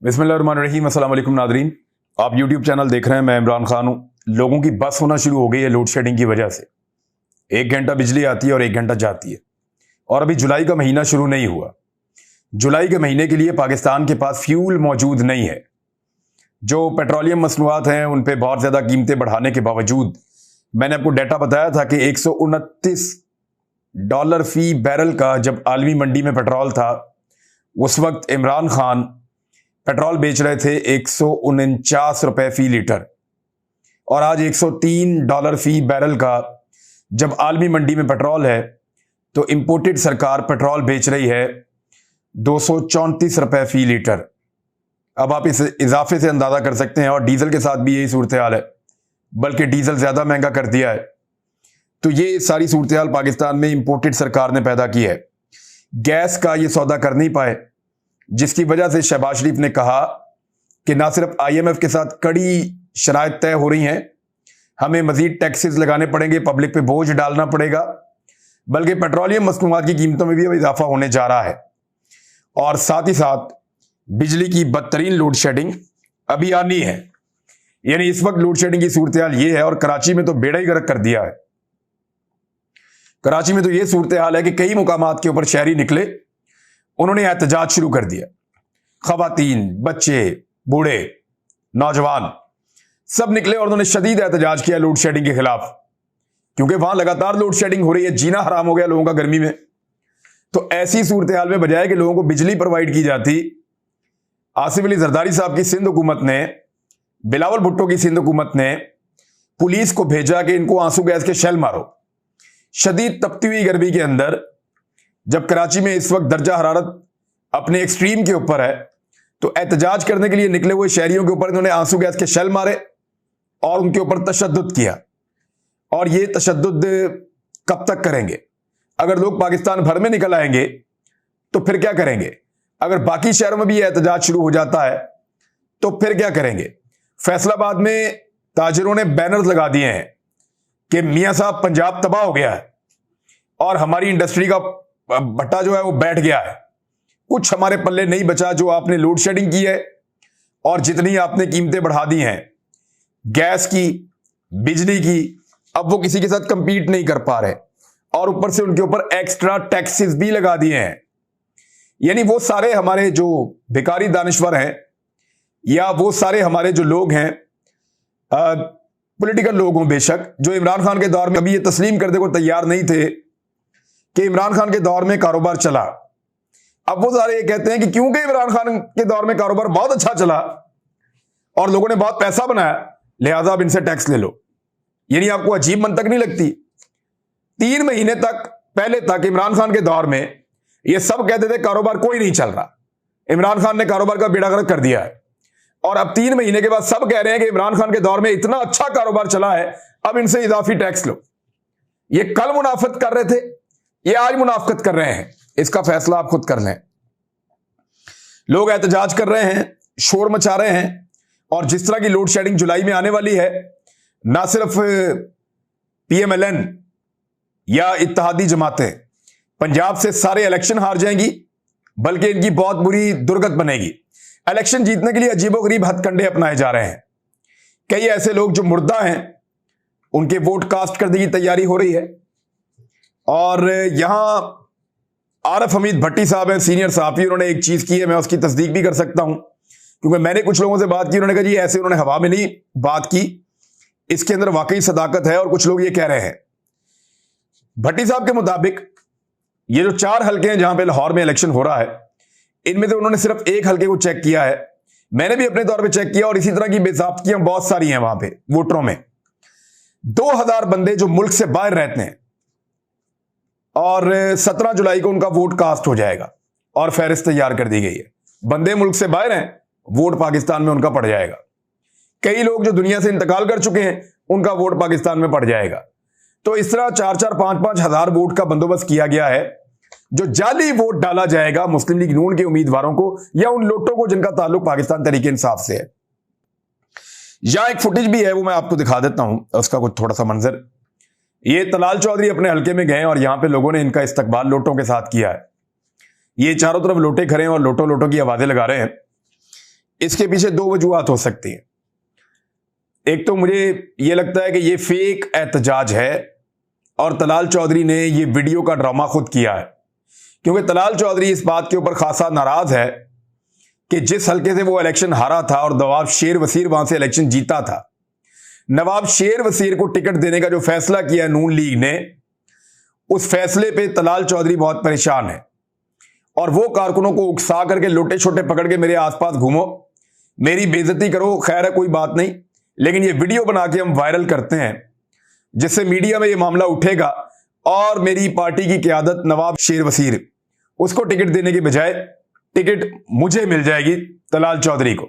बिस्मिल्लाहिर्रहमानिर्रहीम। अस्सलाम वालेकुम नादरीन, आप यूट्यूब चैनल देख रहे हैं। मैं इमरान खान हूं। लोगों की बस होना शुरू हो गई है लोड शेडिंग की वजह से। 1 घंटा बिजली आती है और 1 घंटा जाती है। और अभी जुलाई का महीना शुरू नहीं हुआ। जुलाई के महीने के लिए पाकिस्तान के पास फ्यूल मौजूद नहीं है। जो पेट्रोलियम मसनूआत हैं उन पर बहुत ज़्यादा कीमतें बढ़ाने के बावजूद मैंने आपको डाटा बताया था कि $129 फी बैरल का जब आलमी मंडी में पेट्रोल था, उस वक्त इमरान खान पेट्रोल बेच रहे थे $149 फी लीटर। और आज $103 फी बैरल का जब आलमी मंडी में पेट्रोल है, तो इंपोर्टेड सरकार पेट्रोल बेच रही है $234 फी लीटर। अब आप इस इजाफे से अंदाजा कर सकते हैं। और डीजल के साथ भी यही सूरत हाल है, बल्कि डीजल ज्यादा महंगा कर दिया है। तो ये सारी सूरत हाल पाकिस्तान में इंपोर्टेड सरकार ने पैदा की है। गैस का ये सौदा कर नहीं पाए, जिसकी वजह से शहबाज शरीफ ने कहा कि ना सिर्फ IMF के साथ कड़ी शराइत तय हो रही हैं, हमें मजीद टैक्सेस लगाने पड़ेंगे, पब्लिक पे बोझ डालना पड़ेगा, बल्कि पेट्रोलियम मसनूआत की कीमतों में भी इजाफा होने जा रहा है। और साथ ही साथ बिजली की बदतरीन लोड शेडिंग अभी आनी है। यानी इस वक्त लोड शेडिंग की सूरत हाल ये है। और कराची में तो बेड़ा ही गर्क कर दिया है। कराची में तो ये सूरत हाल है कि कई मुकामात के ऊपर शहरी निकले, उन्होंने एहतजाज शुरू कर दिया। खवातीन, बच्चे, बूढ़े, नौजवान सब निकले और उन्होंने शदीद एहतजाज किया लोड शेडिंग के खिलाफ, क्योंकि वहां लगातार लोड शेडिंग हो रही है। जीना हराम हो गया लोगों का गर्मी में। तो ऐसी सूरत हाल में बजाय कि लोगों को बिजली प्रोवाइड की जाती, आसिफ अली जरदारी साहब की सिंध हुकूमत ने, बिलावल भुट्टो की सिंध हुकूमत ने पुलिस को भेजा कि इनको आंसू गैस के शेल मारो। शदीद तपती हुई गर्मी के अंदर, जब कराची में इस वक्त दर्जा हरारत अपने एक्सट्रीम के ऊपर है, तो एहतजाज करने के लिए निकले हुए शहरियों के ऊपर इन्होंने आंसू गैस के शेल मारे और उनके ऊपर तशद्दुद किया। और ये तशद्दुद कब तक करेंगे? अगर लोग पाकिस्तान भर में निकल आएंगे तो फिर क्या करेंगे? अगर बाकी शहरों में भी एहतजाज शुरू हो जाता है तो फिर क्या करेंगे? फैसलाबाद में ताजिरों ने बैनर्स लगा दिए हैं कि मियां साहब पंजाब तबाह हो गया है और हमारी इंडस्ट्री का भट्टा जो है वो बैठ गया है। कुछ हमारे पल्ले नहीं बचा जो आपने लोड शेडिंग की है और जितनी आपने कीमतें बढ़ा दी हैं गैस की, बिजली की, अब वो किसी के साथ कंपीट नहीं कर पा रहे। और ऊपर से उनके ऊपर एक्स्ट्रा टैक्सेस भी लगा दिए हैं। यानी वो सारे हमारे जो भिखारी दानिश्वर हैं, या वो सारे हमारे जो लोग हैं, पॉलिटिकल लोग हों बेशक, जो इमरान खान के दौर में अभी ये तस्लीम करने को तैयार नहीं थे कि इमरान खान के दौर में कारोबार चला। अब वो सारे ये कहते हैं कि क्योंकि इमरान खान के दौर में कारोबार बहुत अच्छा चला और लोगों ने बहुत पैसा बनाया, लिहाजा अब इनसे टैक्स ले लो। यानी आपको अजीब मंतक नहीं लगती? 3 महीने तक पहले तक इमरान खान के दौर में ये सब कहते थे कारोबार कोई नहीं चल रहा, इमरान खान ने कारोबार का बेड़ा गर्क कर दिया है। और अब 3 महीने के बाद सब कह रहे हैं कि इमरान खान के दौर में इतना अच्छा कारोबार चला है, अब इनसे इजाफी टैक्स लो। ये कल मुनाफत कर रहे थे, ये आज मुनाफत कर रहे हैं। इसका फैसला आप खुद कर लें। लोग एहतजाज कर रहे हैं, शोर मचा रहे हैं। और जिस तरह की लोड शेडिंग जुलाई में आने वाली है, ना सिर्फ PMLN या इत्तेहादी जमातें पंजाब से सारे इलेक्शन हार जाएंगी, बल्कि इनकी बहुत बुरी दुर्गत बनेगी। इलेक्शन जीतने के लिए अजीबोगरीब हथकंडे अपनाए जा रहे हैं। कई ऐसे लोग जो मुर्दा हैं, उनके वोट कास्ट करने की तैयारी हो रही है। और यहां आरिफ हमीद भट्टी साहब हैं, सीनियर सहाफी, उन्होंने एक चीज की है, मैं उसकी तस्दीक भी कर सकता हूं, क्योंकि मैंने कुछ लोगों से बात की, उन्होंने कहा जी ऐसे, उन्होंने हवा में नहीं बात की, इसके अंदर वाकई सदाकत है। और कुछ लोग ये कह रहे हैं, भट्टी साहब के मुताबिक ये जो 4 हल्के हैं जहां पे लाहौर में इलेक्शन हो रहा है, इनमें से उन्होंने सिर्फ एक हल्के को चेक किया है। मैंने भी अपने तौर पे चेक किया और इसी तरह की बेज़ाब्तियां बहुत सारी हैं वहां पे वोटरों में। 2000 बंदे जो मुल्क से बाहर रहते हैं, और 17 जुलाई को उनका वोट कास्ट हो जाएगा और फहरिस्त तैयार कर दी गई है। बंदे मुल्क से बाहर हैं, वोट पाकिस्तान में उनका पड़ जाएगा। कई लोग जो दुनिया से इंतकाल कर चुके हैं, उनका वोट पाकिस्तान में पड़ जाएगा। तो इस तरह 4-4, 5-5 हजार वोट का बंदोबस्त किया गया है, जो जाली वोट डाला जाएगा मुस्लिम लीग नून के उम्मीदवारों को या उन लोटों को जिनका ताल्लुक पाकिस्तान तहरीक इंसाफ से है। यहां एक फुटेज भी है, वो मैं आपको दिखा देता हूं, उसका कुछ थोड़ा सा मंजर। ये तलाल चौधरी अपने हल्के में गए और यहां पे लोगों ने इनका इस्तकबाल लोटों के साथ किया है। ये चारों तरफ लोटे खड़े हैं और लोटों लोटों की आवाजें लगा रहे हैं। इसके पीछे दो वजूहात हो सकती हैं। एक तो मुझे यह लगता है कि यह फेक एहतजाज है और तलाल चौधरी ने यह वीडियो का ड्रामा खुद किया है, क्योंकि तलाल चौधरी इस बात के ऊपर खासा नाराज है कि जिस हल्के से वो इलेक्शन हारा था और नवाब शेर वसीर वहां से इलेक्शन जीता था, नवाब शेर वसीर को टिकट देने का जो फैसला किया नून लीग ने, उस फैसले पे तलाल चौधरी बहुत परेशान है और वो कारकुनों को उकसा करके लोटे छोटे पकड़ के मेरे आसपास घूमो, मेरी बेइज्जती करो, खैर है कोई बात नहीं, लेकिन ये वीडियो बना के हम वायरल करते हैं जिससे मीडिया में ये मामला उठेगा और मेरी पार्टी की क़यादत नवाब शेर वसीर, उसको टिकट देने के बजाय टिकट मुझे मिल जाएगी तलाल चौधरी को।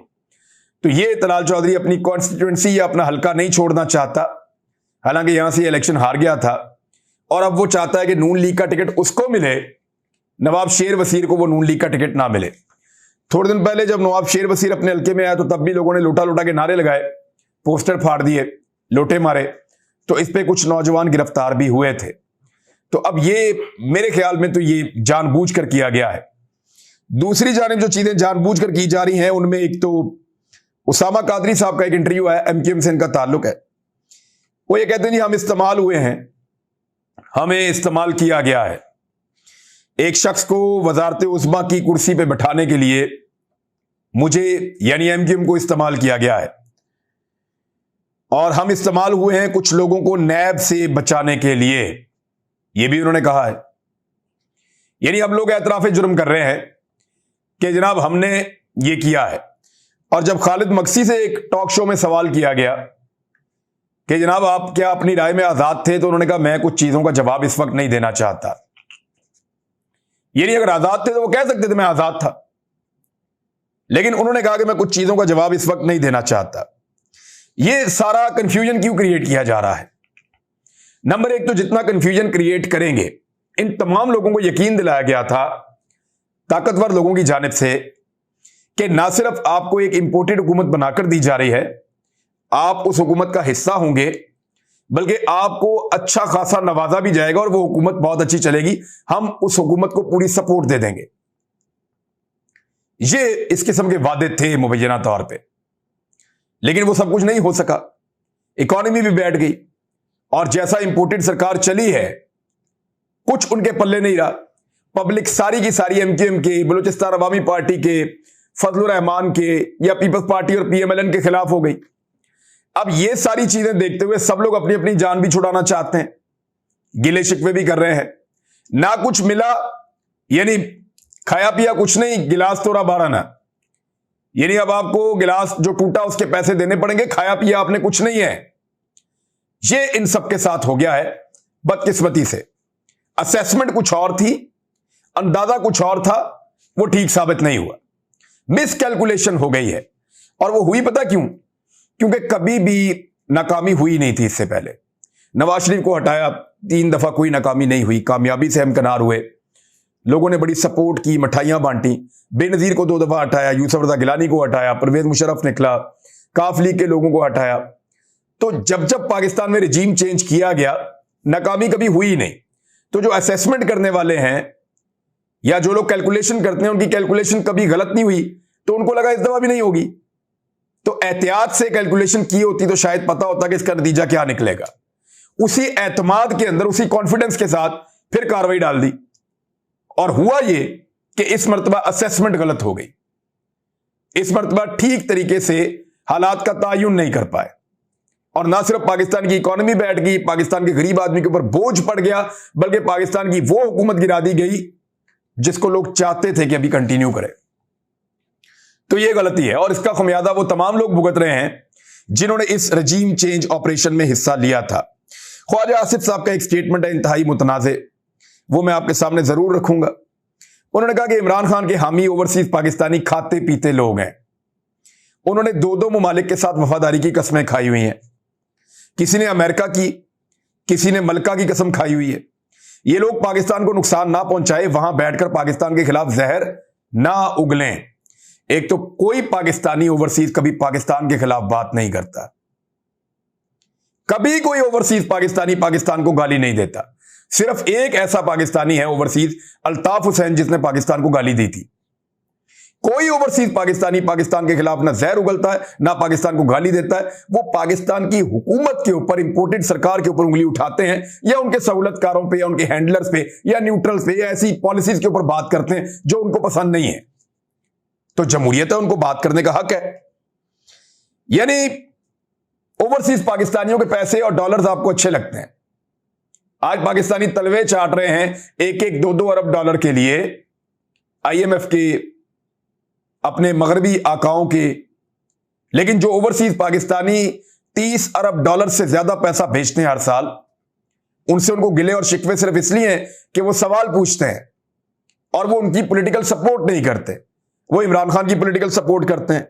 तो ये तलाल चौधरी अपनी कॉन्स्टिट्यूएंसी या अपना हल्का नहीं छोड़ना चाहता, हालांकि यहां से इलेक्शन हार गया था और अब वो चाहता है कि नून लीग का टिकट उसको मिले, नवाब शेर वसीर को वो नून लीग का टिकट ना मिले। थोड़े दिन पहले जब नवाब शेर वसीर अपने हल्के में आया तो तब भी लोगों ने लोटा लोटा के नारे लगाए, पोस्टर फाड़ दिए, लोटे मारे, तो इस पे कुछ नौजवान गिरफ्तार भी हुए थे। तो अब ये मेरे ख्याल में तो ये जानबूझकर किया गया है। दूसरी जानिब जो चीजें जानबूझकर की जा रही हैं उनमें एक तो उसामा कादरी साहब का एक इंटरव्यू है, एमक्यूएम से इनका ताल्लुक है। वो ये कहते हैं जी हम इस्तेमाल हुए हैं, हमें इस्तेमाल किया गया है, एक शख्स को वजारत उस्मा की कुर्सी पे बैठाने के लिए मुझे यानी एमक्यूएम को इस्तेमाल किया गया है और हम इस्तेमाल हुए हैं कुछ लोगों को नैब से बचाने के लिए, यह भी उन्होंने कहा है। यानी हम लोग एतराफ़े जुर्म कर रहे हैं कि जनाब हमने ये किया है। और जब खालिद मक्सी से एक टॉक शो में सवाल किया गया कि जनाब आप क्या अपनी राय में आजाद थे, तो उन्होंने कहा मैं कुछ चीजों का जवाब इस वक्त नहीं देना चाहता। यानी अगर आजाद थे तो वो कह सकते थे मैं आजाद था, लेकिन उन्होंने कहा कि मैं कुछ चीजों का जवाब इस वक्त नहीं देना चाहता। ये सारा कंफ्यूजन क्यों क्रिएट किया जा रहा है? नंबर एक तो जितना कंफ्यूजन क्रिएट करेंगे, इन तमाम लोगों को यकीन दिलाया गया था ताकतवर लोगों की जानिब से कि ना सिर्फ आपको एक इंपोर्टेड हुकूमत बनाकर दी जा रही है, आप उस हुकूमत का हिस्सा होंगे, बल्कि आपको अच्छा खासा नवाजा भी जाएगा और वो हुकूमत बहुत अच्छी चलेगी, हम उस हुकूमत को पूरी सपोर्ट दे देंगे। ये इस किस्म के वादे थे मुबैना तौर पे, लेकिन वो सब कुछ नहीं हो सका। इकॉनमी भी बैठ गई और जैसा इंपोर्टेड सरकार चली है कुछ उनके पल्ले नहीं रहा। पब्लिक सारी की सारी एमक्यूएम के, बलूचिस्तान अवामी पार्टी के, फजलुर रहमान के या पीपल्स पार्टी और पीएमएलएन के खिलाफ हो गई। अब ये सारी चीजें देखते हुए सब लोग अपनी अपनी जान भी छुड़ाना चाहते हैं, गिले शिकवे भी कर रहे हैं। ना कुछ मिला यानी खाया पिया कुछ नहीं, गिलास तोड़ा बारह ना, यानी अब आपको गिलास जो टूटा उसके पैसे देने पड़ेंगे, खाया पिया आपने कुछ नहीं है। ये इन सबके साथ हो गया है बदकिस्मती से। असेसमेंट कुछ और थी, अंदाजा कुछ और था, वो ठीक साबित नहीं हुआ, मिसकैलकुलेशन हो गई है। और वो हुई पता क्यों? क्योंकि कभी भी नाकामी हुई नहीं थी इससे पहले। नवाज शरीफ को हटाया, 3 दफा कोई नाकामी नहीं हुई, कामयाबी से हमकनार हुए, लोगों ने बड़ी सपोर्ट की, मिठाइयां बांटी। बेनजीर को 2 दफा हटाया, यूसुफ रजा गिलानी को हटाया, परवेज मुशर्रफ निकला, काफ लीग के लोगों को हटाया। तो जब जब पाकिस्तान में रिजीम चेंज किया गया, नाकामी कभी हुई नहीं। तो जो असेसमेंट करने वाले हैं या जो लोग कैलकुलेशन करते हैं, उनकी कैलकुलेशन कभी गलत नहीं हुई, तो उनको लगा इस दफा भी नहीं होगी। तो एहतियात से कैलकुलेशन की होती तो शायद पता होता कि इसका नतीजा क्या निकलेगा। उसी एतमाद के अंदर, उसी कॉन्फिडेंस के साथ फिर कार्रवाई डाल दी, और हुआ ये कि इस मर्तबा असेसमेंट गलत हो गई। इस मर्तबा ठीक तरीके से हालात का तायुन नहीं कर पाए, और ना सिर्फ पाकिस्तान की इकॉनमी बैठ गई, पाकिस्तान के गरीब आदमी के ऊपर बोझ पड़ गया, बल्कि पाकिस्तान की वो हुकूमत गिरा दी गई जिसको लोग चाहते थे कि अभी कंटिन्यू करे। तो यह गलती है और इसका खमियाजा वो तमाम लोग भुगत रहे हैं जिन्होंने इस रजीम चेंज ऑपरेशन में हिस्सा लिया था। ख्वाजा आसिफ साहब का एक स्टेटमेंट है इंतहाई मुतनाज़े, वो मैं आपके सामने जरूर रखूंगा। उन्होंने कहा कि इमरान खान के हामी ओवरसीज पाकिस्तानी खाते पीते लोग हैं। उन्होंने 2 ममालिक के साथ वफादारी की कसमें खाई हुई हैं, किसी ने अमेरिका की, किसी ने मलका की कसम खाई हुई है। ये लोग पाकिस्तान को नुकसान ना पहुंचाए, वहां बैठकर पाकिस्तान के खिलाफ जहर ना उगलें। एक तो कोई पाकिस्तानी ओवरसीज कभी पाकिस्तान के खिलाफ बात नहीं करता, कभी कोई ओवरसीज पाकिस्तानी पाकिस्तान को गाली नहीं देता। सिर्फ एक ऐसा पाकिस्तानी है ओवरसीज, अल्ताफ हुसैन, जिसने पाकिस्तान को गाली दी थी। कोई ओवरसीज पाकिस्तानी पाकिस्तान के खिलाफ ना जहर उगलता है, ना पाकिस्तान को गाली देता है। वो पाकिस्तान की हुकूमत के ऊपर, इंपोर्टेड सरकार के ऊपर उंगली उठाते हैं, या उनके सहूलतकारों पे, या उनके हैंडलर्स पे, या न्यूट्रल्स पे, या ऐसी पॉलिसीज के ऊपर बात करते हैं जो उनको पसंद नहीं है। तो जमहूरियत है, उनको बात करने का हक है। यानी ओवरसीज पाकिस्तानियों के पैसे और डॉलर्स आपको अच्छे लगते हैं। आज पाकिस्तानी तलवे चाट रहे हैं 1-1, 2-2 अरब डॉलर के लिए आईएमएफ के, अपने मगरबी आकाओं के। लेकिन जो ओवरसीज पाकिस्तानी 30 अरब डॉलर से ज्यादा पैसा भेजते हैं हर साल, उनसे उनको गिले और शिकवे सिर्फ इसलिए हैं कि वो सवाल पूछते हैं और वो उनकी पॉलिटिकल सपोर्ट नहीं करते, वो इमरान खान की पॉलिटिकल सपोर्ट करते हैं।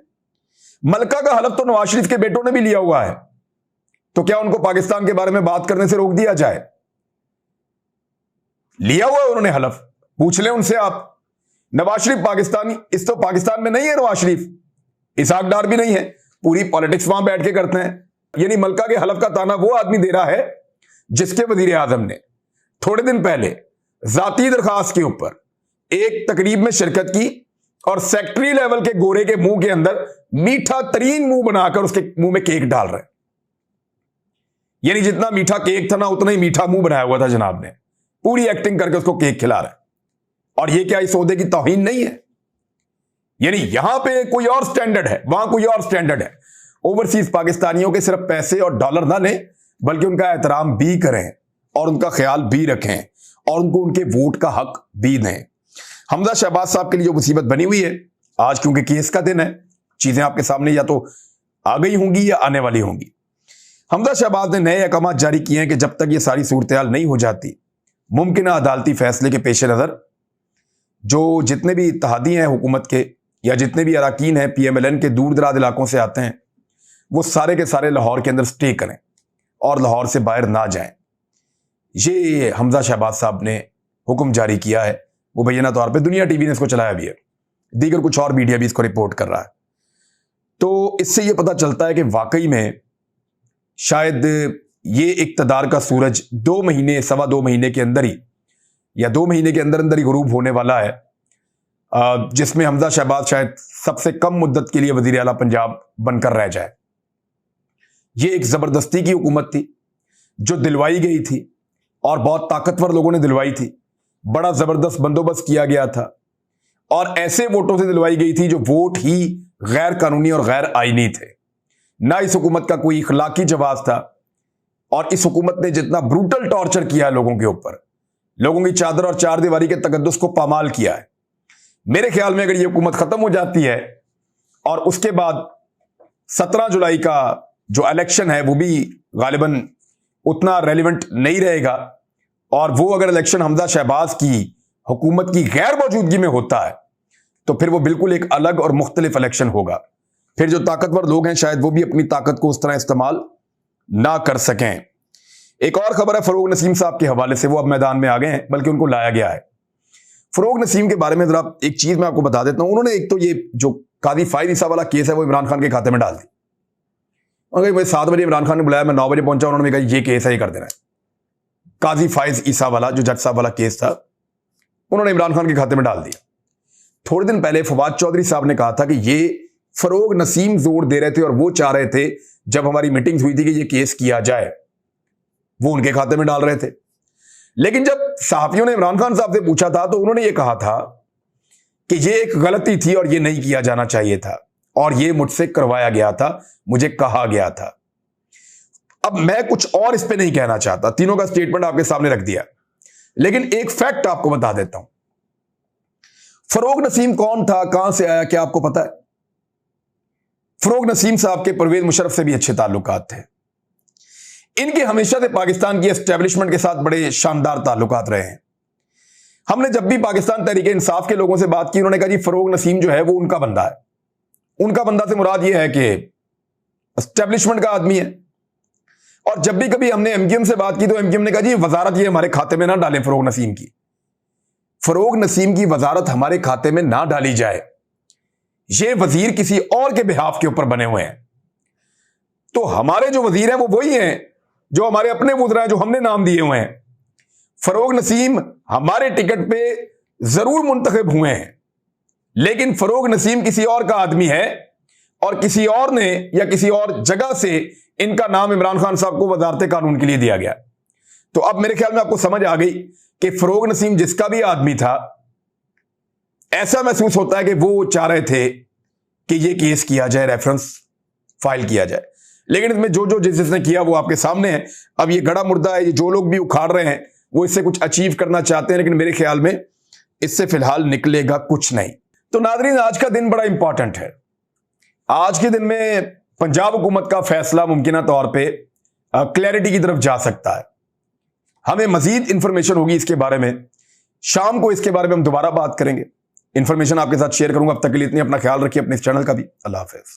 मलका का हलफ तो नवाज शरीफ के बेटों ने भी लिया हुआ है, तो क्या उनको पाकिस्तान के बारे में बात करने से रोक दिया जाए? लिया हुआ है उन्होंने हलफ, पूछ लें उनसे आप। नवाज शरीफ पाकिस्तानी, इस तो पाकिस्तान में नहीं है नवाज शरीफ, इसहाक डार भी नहीं है, पूरी पॉलिटिक्स वहां बैठ के करते हैं। यानी मलका के हलफ का ताना वो आदमी दे रहा है जिसके वजीर आजम ने थोड़े दिन पहले जाती दरखास्त के ऊपर एक तकरीब में शिरकत की और सेक्रेटरी लेवल के गोरे के मुंह के अंदर मीठा तरीन मुंह बनाकर उसके मुंह में केक डाल रहे। यानी जितना मीठा केक था ना, उतना ही मीठा मुंह बनाया हुआ था जनाब ने, पूरी एक्टिंग करके उसको केक खिला रहे। और ये क्या इस ओहदे की तौहीन नहीं है? यानी यहां पे कोई और स्टैंडर्ड है, वहां कोई और स्टैंडर्ड है। ओवरसीज पाकिस्तानियों के सिर्फ पैसे और डॉलर ना लें, बल्कि उनका एहतराम भी करें और उनका ख्याल भी रखें और उनको उनके वोट का हक भी दें। हमजा शहबाज साहब के लिए जो मुसीबत बनी हुई है आज, क्योंकि केस का दिन है, चीजें आपके सामने या तो आ गई होंगी या आने वाली होंगी। हमजा शहबाज ने नए अहकाम जारी किए हैं कि जब तक ये सारी सूरत हाल नहीं हो जाती, मुमकिन अदालती फैसले के पेश नजर जो जितने भी इत्तेहादी हैं हुकूमत के, या जितने भी अरकान हैं PMLN के दूर दराज इलाकों से आते हैं, वो सारे के सारे लाहौर के अंदर स्टे करें और लाहौर से बाहर ना जाएं। ये हमजा शहबाज साहब ने हुक्म जारी किया है। वो बैना तौर पे दुनिया टीवी ने इसको चलाया भी है, दीगर कुछ और मीडिया भी इसको रिपोर्ट कर रहा है। तो इससे ये पता चलता है कि वाकई में शायद ये इक्तदार का सूरज 2 महीने, 2.25 महीने के अंदर ही, या 2 महीने के अंदर अंदर ही गुरूब होने वाला है, जिसमें हमजा शहबाज शायद सबसे कम मुद्दत के लिए वजीर आला पंजाब बनकर रह जाए। ये एक जबरदस्ती की हुकूमत थी जो दिलवाई गई थी और बहुत ताकतवर लोगों ने दिलवाई थी, बड़ा जबरदस्त बंदोबस्त किया गया था और ऐसे वोटों से दिलवाई गई थी जो वोट ही गैर कानूनी और गैर आईनी थे। ना इस हुकूमत का कोई इखलाकी जवाब था, और इस हुकूमत ने जितना ब्रूटल टॉर्चर किया है लोगों के ऊपर, लोगों की चादर और चार दीवारी के तकद्दुस को पामाल किया है। मेरे ख्याल में अगर ये हुकूमत खत्म हो जाती है और उसके बाद 17 जुलाई का जो इलेक्शन है वो भी गालिबन उतना रेलिवेंट नहीं रहेगा, और वो अगर इलेक्शन हमजा शहबाज की हुकूमत की गैर मौजूदगी में होता है तो फिर वो बिल्कुल एक अलग और मुख्तलिफ इलेक्शन होगा। फिर जो ताकतवर लोग हैं शायद वो भी अपनी ताकत को उस तरह इस्तेमाल ना कर सकें। एक और खबर है फरोग नसीम साहब के हवाले से, वो अब मैदान में आ गए हैं, बल्कि उनको लाया गया है। फरोग नसीम के बारे में जरा एक चीज मैं आपको बता देता हूं। उन्होंने एक तो ये जो काजी फाइज ईसा वाला केस है वो इमरान खान के खाते में डाल दी। और मुझे 7 बजे इमरान खान ने बुलाया, मैं 9 बजे पहुंचा, उन्होंने कहा ये केस है, ये कर देना है। काजी फाइज ईसा वाला जो जज साहब वाला केस था, उन्होंने इमरान खान के खाते में डाल दिया। थोड़े दिन पहले फवाद चौधरी साहब ने कहा था कि ये फरोग नसीम जोर दे रहे थे और वो चाह रहे थे, जब हमारी मीटिंग हुई थी कि ये केस किया जाए, वो उनके खाते में डाल रहे थे। लेकिन जब सहाफियों ने इमरान खान साहब से पूछा था तो उन्होंने ये कहा था कि ये एक गलती थी और ये नहीं किया जाना चाहिए था, और ये मुझसे करवाया गया था, मुझे कहा गया था। अब मैं कुछ और इस पे नहीं कहना चाहता, तीनों का स्टेटमेंट आपके सामने रख दिया, लेकिन एक फैक्ट आपको बता देता हूं। फरोग नसीम कौन था, कहां से आया, क्या आपको पता है? फरोग नसीम साहब के परवेज मुशर्रफ से भी अच्छे ताल्लुकात थे। इनके हमेशा से पाकिस्तान की एस्टेब्लिशमेंट के साथ बड़े शानदार ताल्लुकात रहे हैं। हमने जब भी पाकिस्तान तहरीक इंसाफ के लोगों से बात की, उन्होंने कहा जी फरोग नसीम जो है वो उनका बंदा है। उनका बंदा से मुराद ये है कि एस्टेब्लिशमेंट का आदमी है। और जब भी कभी हमने एमक्यूएम से बात की तो एमक्यूएम ने कहा जी वजारत ये हमारे खाते में ना डालें, फरोग नसीम की, फरोग नसीम की वजारत हमारे खाते में ना डाली जाए, ये वजीर किसी और के बिहाफ के ऊपर बने हुए हैं। तो हमारे जो वजीर हैं वो वही हैं जो हमारे अपने वज़रा हैं, जो हमने नाम दिए हुए हैं। फरोग नसीम हमारे टिकट पे जरूर मुंतखब हुए हैं, लेकिन फरोग नसीम किसी और का आदमी है और किसी और ने या किसी और जगह से इनका नाम इमरान खान साहब को वजारत कानून के लिए दिया गया। तो अब मेरे ख्याल में आपको समझ आ गई कि फरोग नसीम जिसका भी आदमी था, ऐसा महसूस होता है कि वो चाह रहे थे कि ये केस किया जाए, रेफरेंस फाइल किया जाए, लेकिन इसमें जो जो जिसने किया वो आपके सामने है। अब ये गड़ा मुर्दा है, ये जो लोग भी उखाड़ रहे हैं वो इससे कुछ अचीव करना चाहते हैं, लेकिन मेरे ख्याल में इससे फिलहाल निकलेगा कुछ नहीं। तो नाज़रीन, आज का दिन बड़ा इंपॉर्टेंट है। आज के दिन में पंजाब हुकूमत का फैसला मुमकिन तौर पे क्लैरिटी की तरफ जा सकता है। हमें मजीद इंफॉर्मेशन होगी इसके बारे में, शाम को इसके बारे में हम दोबारा बात करेंगे। इंफॉर्मेशन आपके साथ शेयर करूंगा। अब तक के लिए इतनी, अपना ख्याल रखिए, अपने इस चैनल का भी। अल्लाह हाफिज।